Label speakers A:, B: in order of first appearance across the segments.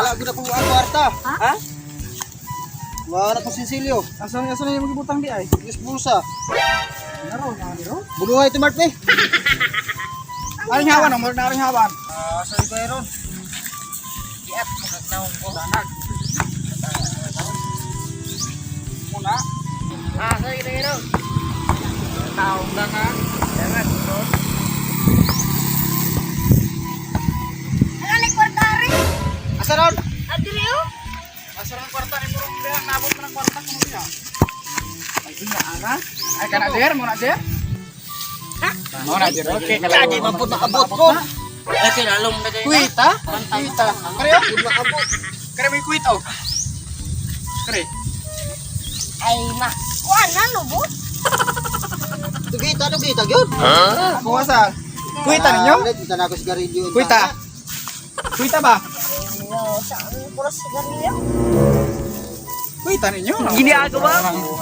A: Wala ko na po ang kwarta.
B: Ha?
A: Wala ko sinsilyo.
B: Asan na yung magibutang di ay?
A: Yes, bulsa.
B: Naro.
A: Buluhay ito, Mart, eh.
B: Aring hawan, ang murag na aring hawan.
A: Sa iba yun.
B: Iat, magagnaong ko. Danag. Muna.
A: Sa iba yun.
B: Taong na ka. Jangan, bro.
C: Ano ni kwartari?
A: Asa ron?
C: Adrio?
B: Asar ang kwarta ni Murong Biang, nabot mo ng kwarta ko niya. Ay, siya, ana. Ay, kana der, mo na der?
C: Ha?
B: Mo na der, okay.
A: Lagi man po nakabot ko.
C: Ay, kinalong na kayo.
B: Kuita? Kuita. Kare, oh.
A: Good nakabot.
B: Kare, may kuita, oh. Kare.
C: Ay, ma. Kuan na, lubot.
A: Dugita, yun.
B: Kuha sa. Kuita ninyo?
A: Kita na ako sigarilyo.
B: Kuita. Kuita ba?
C: Yo, saan puro sigarilyo?
B: Kuita ninyo?
C: Ginagawa
B: mo?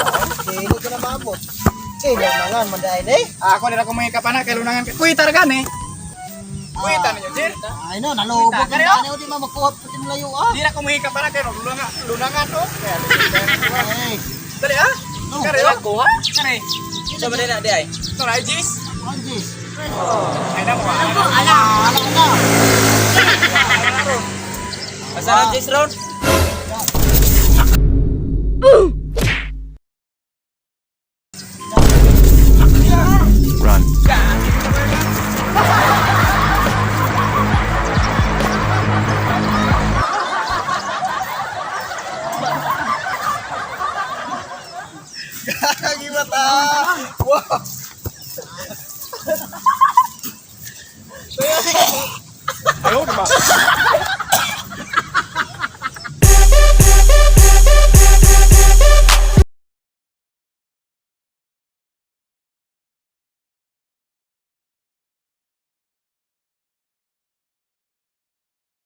A: Hindi ko na maabot. Lunangan, mandain eh.
B: Ako nila kung may kapana, kay lunangan. Kuita na gani. Kuita ninyo, Jir.
A: Ay no, nalubog
B: Kita,
A: ang
B: kare,
A: daan. Di makuha pati malayo ah.
B: Hindi na kung may kapana, kay lunangan, oh.
A: Ay,
B: Dali, ah. Kare, oh.
C: kuha?
B: Kare.
C: Sa ba na di ay?
B: Ito na, Jis.
A: Anjis.
B: Ay na mo,
C: Ano po,
B: ah.
C: ala?
A: Alam na.
C: Masarap Jis Ron?
B: Gimata. Wow.